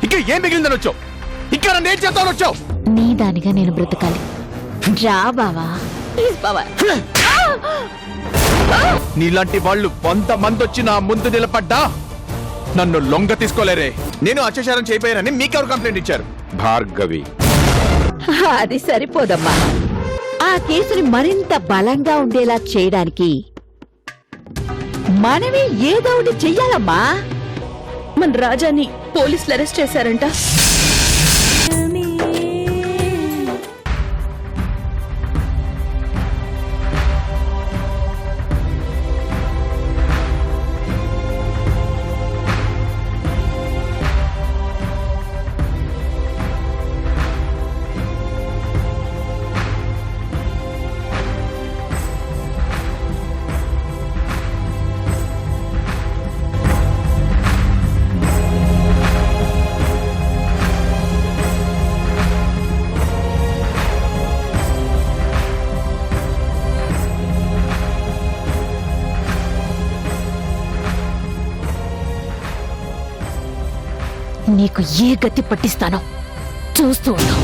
ఇక్కడ ఏం మిగిలిందని వచ్చావు? ఇక్కడ నన్ను ఏం చేద్దామని వచ్చావు? నీ దానిగా నేను బ్రతకాలి. రా బావా. నీలాంటి వాళ్ళు 100 మంది వచ్చి నా ముందు నిలబడ్డా నన్ను లొంగ తీసుకోలేరే. నేను అత్యాచారం చేయబోయానని మీకెవరు కంప్లైంట్ ఇచ్చారు? భార్గవి. అది సరిపోదమ్మా. ఆ కేసుని మరింత బలంగా ఉండేలా చేయడానికి మనమే ఏదో ఒకటి చెయ్యాలమ్మా. మన రాజాని పోలీసులు అరెస్ట్ చేశారంట. నీకు ఏ గతి పట్టిస్తానో చూస్తూ ఉండు.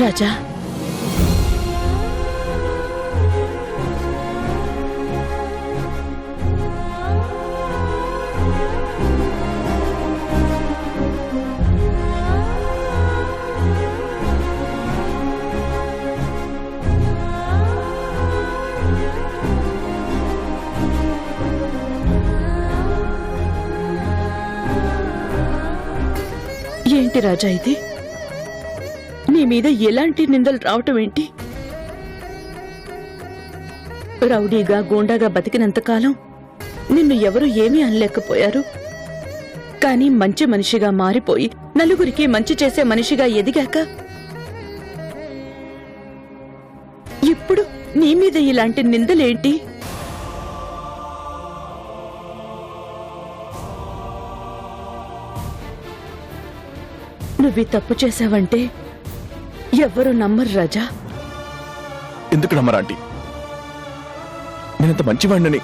రాజా, ఏంటి రాజా ఇది? నీ మీద ఎలాంటి నిందలు రావటం ఏంటి? రౌడీగా గూండాగా బతికినంతకాలం నిన్ను ఎవరు ఏమీ అనలేకపోయారు. కానీ మంచి మనిషిగా మారిపోయి నలుగురికి మంచి చేసే మనిషిగా ఎదిగాక ఇప్పుడు నీ మీద ఇలాంటి నిందలేంటి? నువ్వు తప్పు చేశావంటే ఎవరు నమ్మరు రాజా. ఎందుకు నమ్మరా ఆంటీ? నేనంత మంచివాడినని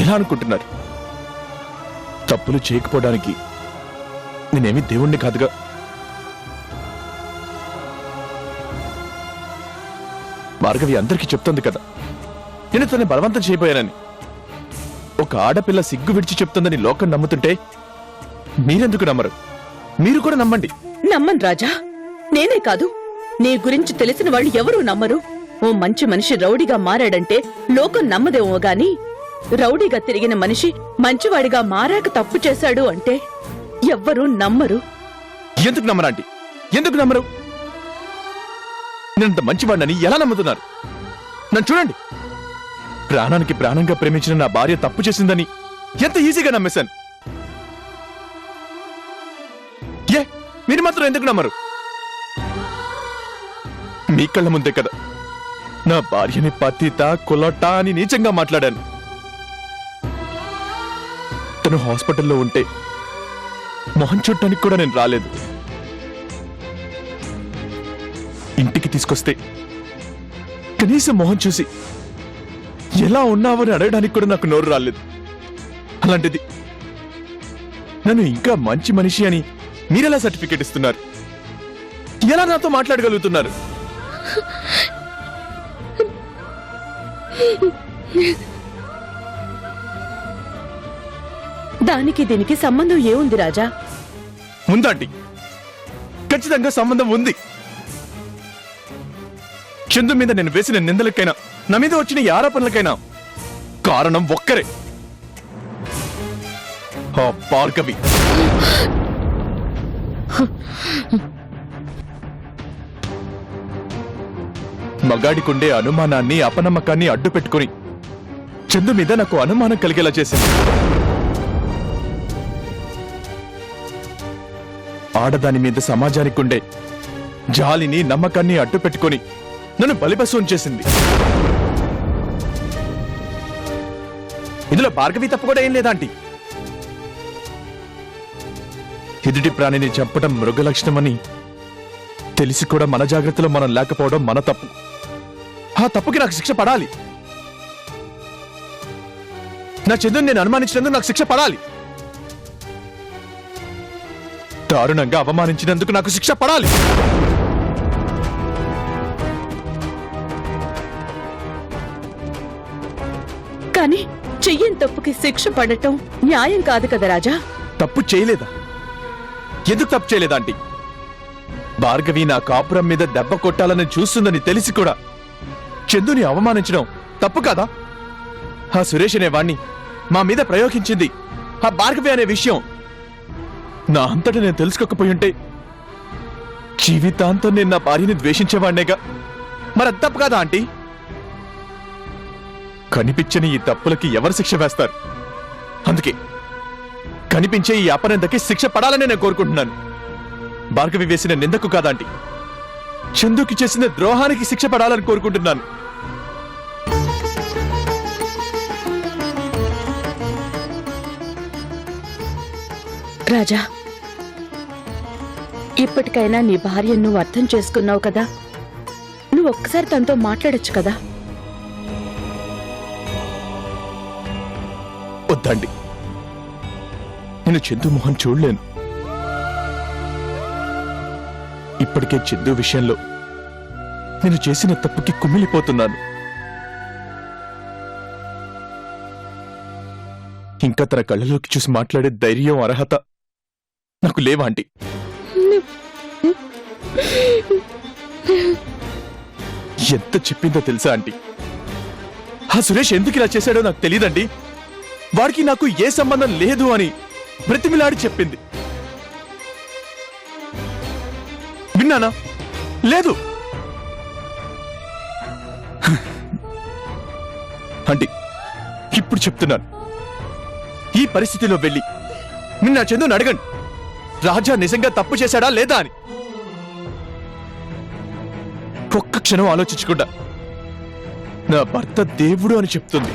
ఎలా అనుకుంటున్నారు? తప్పులు చేయకపోవడానికి నేనేమీ దేవుణ్ణి కాదుగా. భార్గవి అందరికీ చెప్తుంది కదా నేను తనని బలవంతం చేయబోయానని. ఒక ఆడపిల్ల సిగ్గు విడిచి చెప్తుందని లోకం నమ్ముతుంటే మీరెందుకు నమ్మరు? మీరు కూడా నమ్మండి. నమ్మను రాజా. నేనే కాదు, నీ గురించి తెలిసిన వాళ్ళు ఎవరూ నమ్మరు. ఓ మంచి మనిషి రౌడీగా మారాడంటే లోకం నమ్మదేమో గాని, రౌడీగా తిరిగిన మనిషి మంచివాడిగా మారాక తప్పు చేశాడు అంటే ఎవ్వరూ నమ్మరు. ఎందుకు నమ్మరా ఆంటీ? ఎందుకు నమ్మరు? నేనంత మంచివాడినని ఎలా నమ్ముతున్నారు? నన్ను చూడండి, ప్రాణానికి ప్రాణంగా ప్రేమించిన నా భార్య తప్పు చేసిందని ఎంత ఈజీగా నమ్మేశాను. ఏ మీరు మాత్రం ఎందుకు నమ్మరు? మీ కళ్ళ ముందే కదా నా భార్యని పతిత కులట అని నీచంగా మాట్లాడాను. తను హాస్పిటల్లో ఉంటే మొహం చూడటానికి కూడా నేను రాలేదు. ఇంటికి తీసుకొస్తే కనీసం మొహం చూసి ఎలా ఉన్నావని అడగడానికి కూడా నాకు నోరు రాలేదు. అలాంటిది నన్ను ఇంకా మంచి మనిషి అని మీరెలా సర్టిఫికేట్ ఇస్తున్నారు? ఎలా నాతో మాట్లాడగలుగుతున్నారు? దానికి దీనికి సంబంధం ఏముంది రాజా? ఉందండి, ఖచ్చితంగా సంబంధం ఉంది. చందు మీద నేను వేసిన నిందలకైనా నా మీద వచ్చిన ఈ ఆరోపణలకైనా కారణం ఒక్కరే, ఆ భార్గవి. మగాడికుండే అనుమానాన్ని అపనమ్మకాన్ని అడ్డు పెట్టుకుని చందు మీద నాకు అనుమానం కలిగేలా చేసింది. ఆడదాని మీద సమాజానికుండే జాలిని నమ్మకాన్ని అడ్డు పెట్టుకొని నన్ను బలిపశువుం చేసింది. ఇందులో భార్గవి తప్పు కూడా ఏం లేదా ఆంటీ? ఎదుటి ప్రాణిని చంపడం మృగ లక్షణమని తెలిసి కూడా మన జాగ్రత్తలో మనం లేకపోవడం మన తప్పు. ఆ తప్పుకి నాకు శిక్ష పడాలి. నా చందుని నేను అనుమానించినందుకు నాకు శిక్ష పడాలి. దారుణంగా అవమానించినందుకు నాకు శిక్ష పడాలి. కానీ చెయ్యని తప్పుకి శిక్ష పడటం న్యాయం కాదు కదా రాజా. తప్పు చేయలేదా? ఎందుకు తప్పు చేయలేదా ఆంటీ? భార్గవి నా కాపురం మీద దెబ్బ కొట్టాలని చూస్తుందని తెలిసి కూడా చందుని అవమానించడం తప్పు కాదా? ఆ సురేష్ అనే వాణ్ణి మా మీద ప్రయోగించింది ఆ భార్గవి అనే విషయం నా అంతటా నేను తెలుసుకోకపోయి ఉంటే జీవితాంతం నేను నా భార్యని ద్వేషించేవాణ్ణేగా. మరి అది తప్పు కాదా ఆంటీ? కనిపించని ఈ తప్పులకి ఎవరు శిక్ష వేస్తారు? అందుకే కనిపించే ఈ అపనిందకి శిక్ష పడాలని నేను కోరుకుంటున్నాను. భార్గవి వేసిన నిందకు కాదాంటి, చందుకి చేసిన ద్రోహానికి శిక్ష పడాలని కోరుకుంటున్నాను. రాజా, ఇప్పటికైనా నీ భార్యను నువ్వు అర్థం చేసుకున్నావు కదా. నువ్వు ఒక్కసారి తనతో మాట్లాడొచ్చు కదా. వద్దండి, నేను చందు మొహం చూడలేను. ఇప్పటికే చందు విషయంలో నేను చేసిన తప్పుకి కుమిలిపోతున్నాను. ఇంకా తన కళ్ళలోకి చూసి మాట్లాడే ధైర్యం, అర్హత నాకు లేవా ఆంటీ? ఎంత చెప్పిందో తెలుసా ఆంటీ? ఆ సురేష్ ఎందుకు ఇలా చేశాడో నాకు తెలియదండి. వాడికి నాకు ఏ సంబంధం లేదు అని బ్రతిమిలాడి చెప్పింది. విన్నానా? లేదు. ఆంటీ, ఇప్పుడు చెప్తున్నాను, ఈ పరిస్థితిలో వెళ్ళి నిన్న చందుని అడగండి, రాజా నిజంగా తప్పు చేశాడా లేదా అని. ఒక్క క్షణం ఆలోచించకుండా నా భర్త దేవుడు అని చెప్తుంది.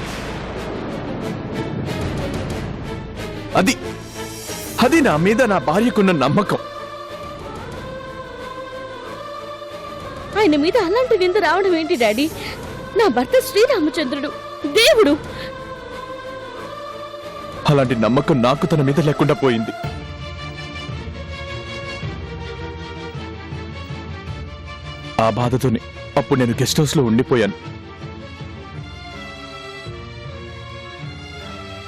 అది నా మీద నా భార్యకున్న నమ్మకం. ఆయన మీద అలాంటి నింద రావడం ఏంటి డాడీ? నా భర్త శ్రీరామచంద్రుడు, దేవుడు. అలాంటి నమ్మకం నాకు తన మీద లేకుండా పోయింది. ఆ బాధతోనే అప్పుడు నేను గెస్ట్ హౌస్ లో ఉండిపోయాను.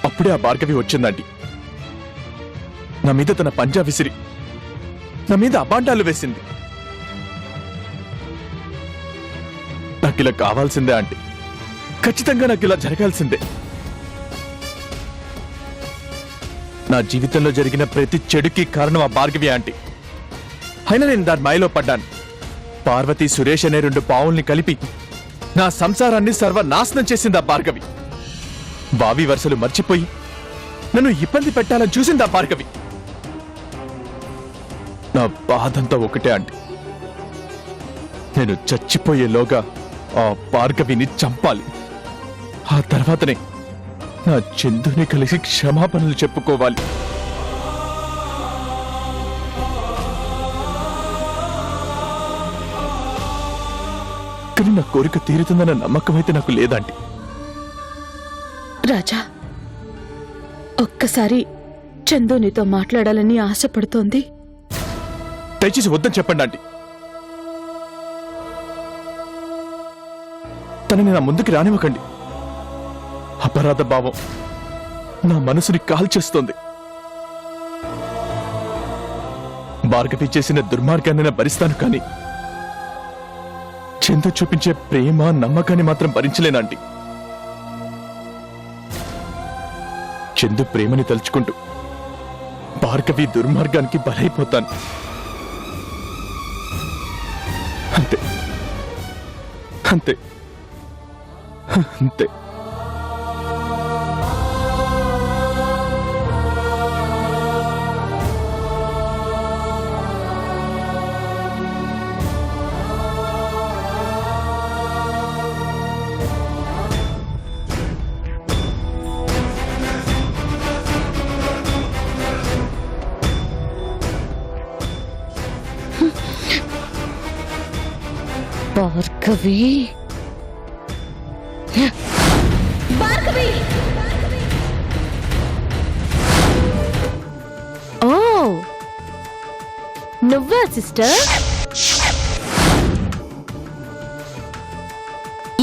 అప్పుడే ఆ భార్గవి వచ్చిందండి. నా మీద తన పంజా విసిరి నా మీద అబాండాలు వేసింది. నాకు ఇలా కావాల్సిందే ఆంటీ, ఖచ్చితంగా నాకు ఇలా జరగాల్సిందే. నా జీవితంలో జరిగిన ప్రతి చెడుకి కారణం ఆ భార్గవి ఆంటీ. అయినా నేను దాని మాయలో పడ్డాను. పార్వతి, సురేష్ అనే 2 పావుల్ని కలిపి నా సంసారాన్ని సర్వనాశనం చేసింది ఆ భార్గవి. బావి వరుసలు మర్చిపోయి నన్ను ఇబ్బంది పెట్టాలని చూసింది ఆ భార్గవి. నా బాధంతా ఒకటే ఆంటీ, నేను చచ్చిపోయేలోగా ఆ భార్గవిని చంపాలి. ఆ తర్వాతనే నా చందుని కలిసి క్షమాపణలు చెప్పుకోవాలి. కానీ నా కోరిక తీరుతుందన్న నమ్మకం అయితే నాకు లేదండి. రాజా, ఒక్కసారి చందు నీతో మాట్లాడాలని ఆశపడుతోంది. దయచేసి వద్దని చెప్పండి ఆంటీ. తనని నా ముందుకు రానివ్వకండి. అపరాధ భావం నా మనసుని కాల్చేస్తోంది. భార్గవి చేసిన దుర్మార్గాన్ని భరిస్తాను, కానీ చందు చూపించే ప్రేమ, నమ్మకాన్ని మాత్రం భరించలేనండి. చందు ప్రేమని తలుచుకుంటూ భార్గవి దుర్మార్గానికి బలైపోతాను. అంతే అంతే అంతే. భార్గవి భార్గవి ఓ నువ్వా సిస్టర్?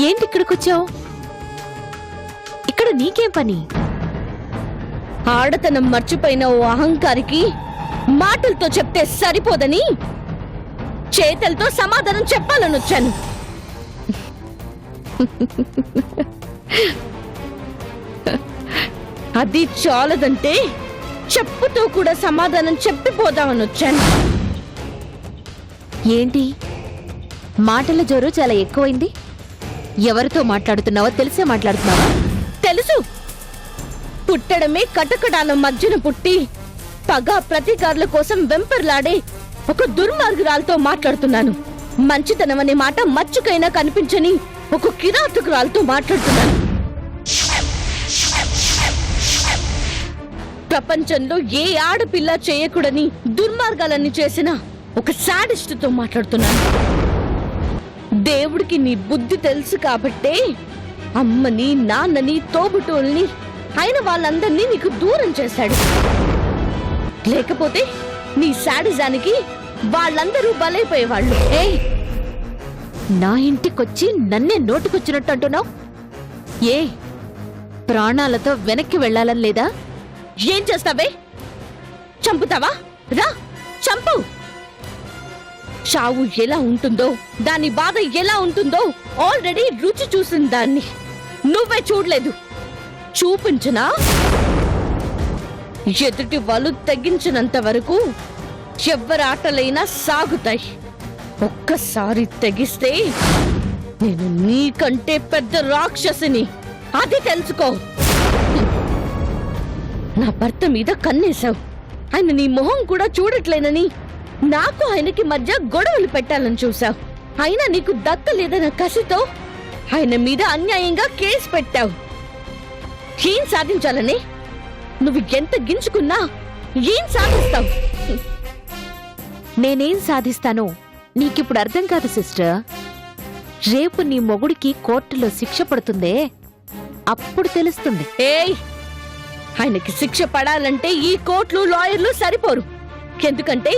ఏంటి ఇక్కడికొచ్చావు? ఇక్కడ నీకేం పని? ఆడతనం మర్చిపోయిన ఓ అహంకారికి మాటలతో చెప్తే సరిపోదని చేతలతో సమాధానం చెప్పాలని వచ్చాను. అది చాలదంటే చెప్పుతో కూడా సమాధానం చెప్పిపోదామని వచ్చాను. ఏంటి మాటల జోరు చాలా ఎక్కువైంది? ఎవరితో మాట్లాడుతున్నావో తెలిసే మాట్లాడుతున్నావా? తెలుసు. పుట్టడమే కటకడాల మధ్యన పుట్టి పగ ప్రతీకారుల కోసం వెంపర్లాడే ఒక దుర్మార్గురాలతో మాట్లాడుతున్నాను. మంచితనం అనే మాట మచ్చుకైనా కనిపించని ఒక కిరాతకురాలతో మాట్లాడుతున్నాను. ప్రపంచంలో ఏ ఆడపిల్ల చేయకూడని దుర్మార్గాలన్నీ చేసిన ఒక శాడిస్టుతో మాట్లాడుతున్నాను. దేవుడికి నీ బుద్ధి తెలుసు కాబట్టే అమ్మని నాన్నని తోబుటోల్ని అయిన వాళ్ళందరినీ నీకు దూరం చేశాడు. లేకపోతే నీ శాడిజానికి వాళ్ళందరూ బలైపోయేవాళ్ళు. ఏయ్, నా ఇంటికొచ్చి నన్నే నోటికొచ్చినట్టు అంటున్నావు? ఏ ప్రాణాలతో వెనక్కి వెళ్ళాలని లేదా? ఏం చేస్తావే? చంపుతావా? రా చంపు. చావు ఎలా ఉంటుందో, దాని బాధ ఎలా ఉంటుందో ఆల్రెడీ రుచి చూసిన దాన్ని నువ్వే చూడలేదు. చూపించనా? ఎదుటి వాళ్ళు తెగించినంత వరకు ఎవరి ఆటలైనా సాగుతాయి. ఒక్కసారి తెగిస్తే నేను నీకంటే పెద్ద రాక్షసిని, అది తెలుసుకో. నా భర్త మీద కన్నేశావు. ఆయన నీ మొహం కూడా చూడట్లేనని నాకు ఆయనకి మధ్య గొడవలు పెట్టాలని చూశావు. అయినా నీకు దక్కలేదన్న కసితో ఆయన మీద అన్యాయంగా కేసు పెట్టావు. ఏం సాధించాలని? నువ్వు ఎంత గించుకున్నా ఏం సాధిస్తావు? నేనేం సాధిస్తానో నీకిప్పుడు అర్థం కాదు సిస్టర్. రేపు నీ మొగుడికి కోర్టులో శిక్ష పడుతుందే, అప్పుడు తెలుస్తుంది. ఏయ్, ఆయనకి శిక్ష పడాలంటే ఈ కోర్టులు లాయర్లు సరిపోరు. ఎందుకంటే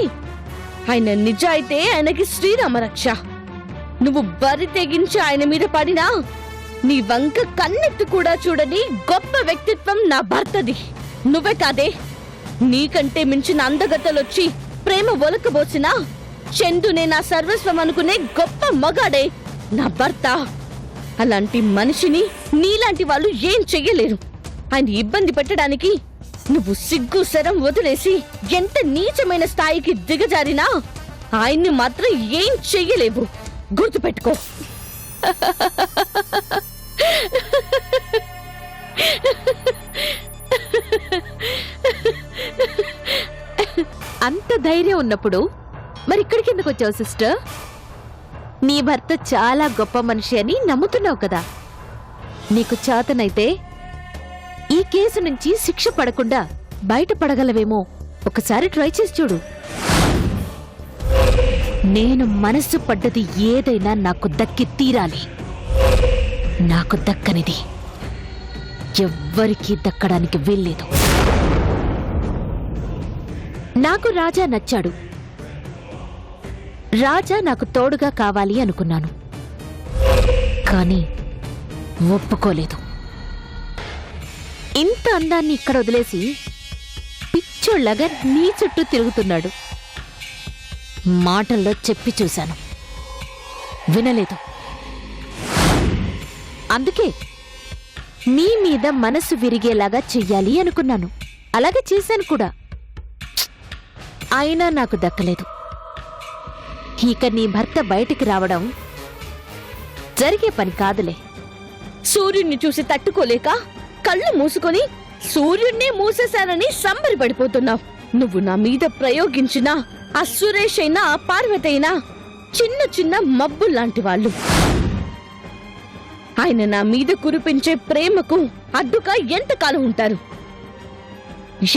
ఆయన నిజాయితే ఆయనకి శ్రీరామ రక్ష. నువ్వు బరి తెగించి ఆయన మీద పడినా నీ వంక కన్నెత్తి కూడా చూడని గొప్ప వ్యక్తిత్వం నా భర్తది. నువ్వే కాదే, నీకంటే మించిన అందగత్తలొచ్చి ప్రేమ ఒలకబోసినా చందునే నా సర్వస్వం అనుకునే గొప్ప మగాడే నా భర్త. అలాంటి మనిషిని నీలాంటి వాళ్ళు ఏం చెయ్యలేరు. ఆయన ఇబ్బంది పెట్టడానికి నువ్వు సిగ్గు శరం వదిలేసి ఎంత నీచమైన స్థాయికి దిగజారినా ఆయన్ని మాత్రం ఏం చెయ్యలేవు. గుర్తుపెట్టుకో. అంత ధైర్యం ఉన్నప్పుడు మరి ఇక్కడికి ఎందుకు వచ్చావు సిస్టర్? నీ భర్త చాలా గొప్ప మనిషి అని నమ్ముతున్నావు కదా. నీకు చేతనైతే ఈ కేసు నుంచి శిక్ష పడకుండా బయటపడగలవేమో ఒకసారి ట్రై చేసి చూడు. నేను మనసు పడ్డది ఏదైనా నాకు దక్కి తీరాలి. నాకు దక్కనిది ఎవ్వరికీ దక్కడానికి వీల్లేదు. నాకు రాజా నచ్చాడు. రాజా నాకు తోడుగా కావాలి అనుకున్నాను, కానీ ఒప్పుకోలేదు. ఇంత అందాన్ని ఇక్కడ వదిలేసి పిచ్చోళ్ళగా నీ చుట్టూ తిరుగుతున్నాడు. మాటల్లో చెప్పి చూశాను, వినలేదు. అందుకే నీ మీద మనసు విరిగేలాగా చెయ్యాలి అనుకున్నాను. అలాగే చేశాను కూడా. అయినా నాకు దక్కలేదు. ఇక నీ భర్త బయటికి రావడం జరిగే పని కాదులే. సూర్యుణ్ణి చూసి తట్టుకోలేక కళ్ళు మూసుకొని సూర్యుణ్ణే మూసేశానని సంబరపడిపోతున్నావు. నువ్వు నా మీద ప్రయోగించిన ఆ సురేష్ అయినా ఆ పార్వతి అయినా చిన్న చిన్న మబ్బుల్లాంటి వాళ్ళు. ఆయన నా మీద కురిపించే ప్రేమకు అడ్డుగా ఎంతకాలం ఉంటారు?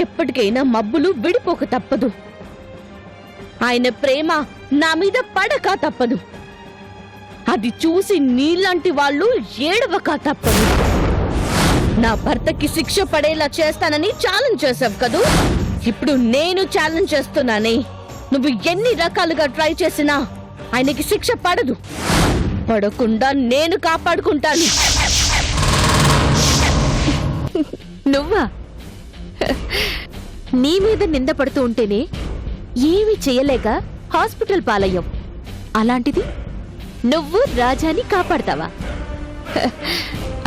ఎప్పటికైనా మబ్బులు విడిపోక తప్పదు. ఆయన ప్రేమ నా మీద పడక తప్పదు. అది చూసి నీలాంటి వాళ్ళు ఏడవక తప్పదు. నా భర్తకి శిక్ష పడేలా చేస్తానని ఛాలెంజ్ చేసావు కదూ. ఇప్పుడు నేను ఛాలెంజ్ చేస్తున్నానే, నువ్వు ఎన్ని రకాలుగా ట్రై చేసినా ఆయనకి శిక్ష పడదు. పడకుండా నేను కాపాడుకుంటాను. నువ్వా? నీ మీద నింద పడుతూ ఉంటేనే ఏమీ చెయ్యలేక హాస్పిటల్ పాలయ్యావు. అలాంటిది నువ్వు రాజాని కాపాడతావా?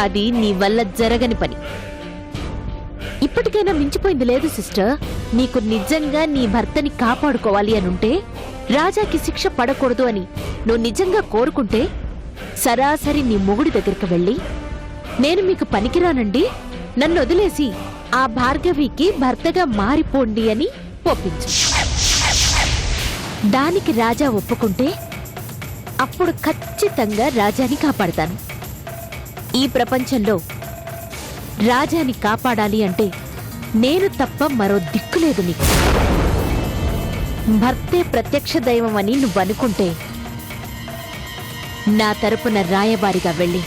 అది నీ వల్ల జరగని పని. ఇప్పటికైనా మించిపోయింది లేదు సిస్టర్. నీకు నిజంగా నీ భర్తని కాపాడుకోవాలి అనుంటే, రాజాకి శిక్ష పడకూడదు అని నువ్వు నిజంగా కోరుకుంటే, సరాసరి నీ మొగుడి దగ్గరికి వెళ్ళి, నేను మీకు పనికిరానండి, నన్ను వదిలేసి ఆ భార్గవికి భర్తగా మారిపోండి అని ఒప్పించు. దానికి రాజా ఒప్పుకుంటే అప్పుడు ఖచ్చితంగా రాజాని కాపాడతాను. ఈ ప్రపంచంలో రాజాని కాపాడాలి అంటే నేను తప్ప మరో దిక్కులేదు నీకు. భర్తే ప్రత్యక్ష దైవం అని నువ్వనుకుంటే, నా తరపున రాయబారిగా వెళ్ళి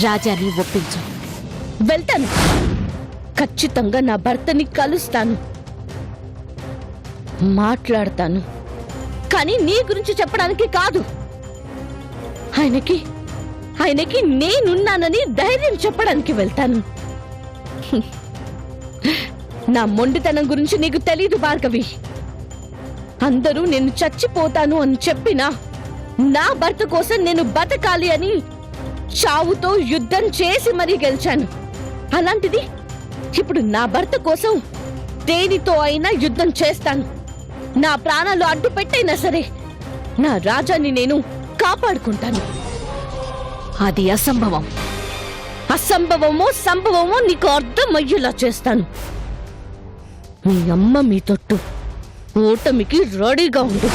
రాజాని ఒప్పించు. వెళ్తాను. ఖచ్చితంగా నా భర్తని కలుస్తాను, మాట్లాడతాను. కానీ నీ గురించి చెప్పడానికి కాదు. ఆయనకి నేనున్నానని ధైర్యం చెప్పడానికి వెళ్తాను. నా మొండితనం గురించి నీకు తెలీదు భార్గవి. అందరూ నేను చచ్చిపోతాను అని చెప్పినా, నా భర్త కోసం నేను బతకాలి అని చావుతో యుద్ధం చేసి మరీ గెలిచాను. అలాంటిది ఇప్పుడు నా భర్త కోసం దేనితో అయినా యుద్ధం చేస్తాను. నా ప్రాణాలు అడ్డు పెట్టైనా సరే నా రాజాని నేను కాపాడుకుంటాను. అది అసంభవం. అసంభవమో సంభవమో నీకు అర్థమయ్యేలా చేస్తాను. మీ అమ్మ మీ తొట్టు ఓటమికి రెడీగా ఉండు.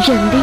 రండి.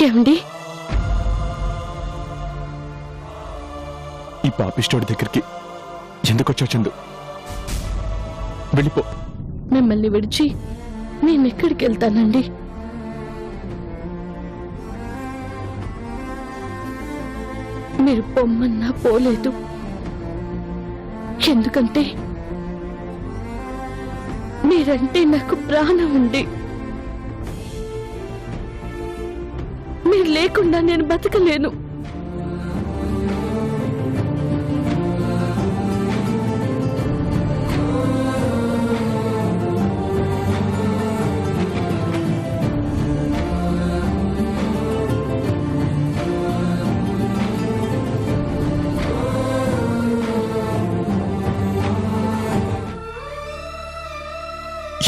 ఏమండి ఈ పాపిస్టోడి దగ్గరికి ఎందుకొచ్చావు చందు? వెళ్ళిపో. మిమ్మల్ని విడిచి నేనెక్కడికి వెళ్తానండి? మీరు పొమ్మన్నా పోలేదు. ఎందుకంటే మీరంటే నాకు ప్రాణం ఉంది. మీరు లేకుండా నేను బతకలేను.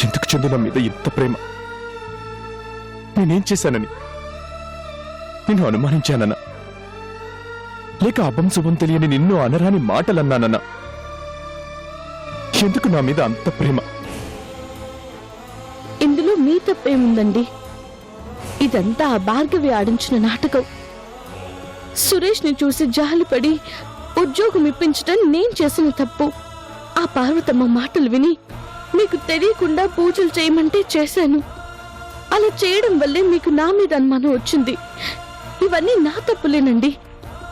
ఎందుకు చందు నా మీద ఇంత ప్రేమ? నేనేం చేశానని? నిన్ను అనుమానించానన్నా, లేక అభం శుభం తెలియని నిన్ను అనరాని మాటలన్నానన్నా? ఎందుకు నా మీద అంత ప్రేమ? ఇందులో మీ తప్పేముందండి? ఇదంతా ఆ భార్గవి ఆడించిన నాటకం. సురేష్ ని చూసి జాలిపడి ఉద్యోగం ఇప్పించడం నేను చేసిన తప్పు. ఆ పార్వతమ్మ మాటలు విని మీకు తెలియకుండా పూజలు చేయమంటే చేశాను. అలా చేయడం వల్లే మీకు నా మీద అనుమానం వచ్చింది. ఇవన్నీ నా తప్పులేనండి.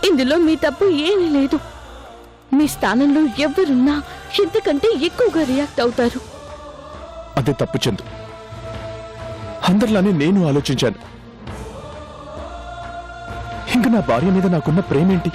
ఇందులో మీ తప్పు ఏమీ లేదు. మీ స్థానంలో ఎవరున్నా ఇంతకంటే ఎక్కువగా రియాక్ట్ అవుతారు. అదే తప్పు చందు. అందరిలానే నేను ఆలోచించాను. ఇంక నా భార్య మీద నాకున్న ప్రేమేంటి?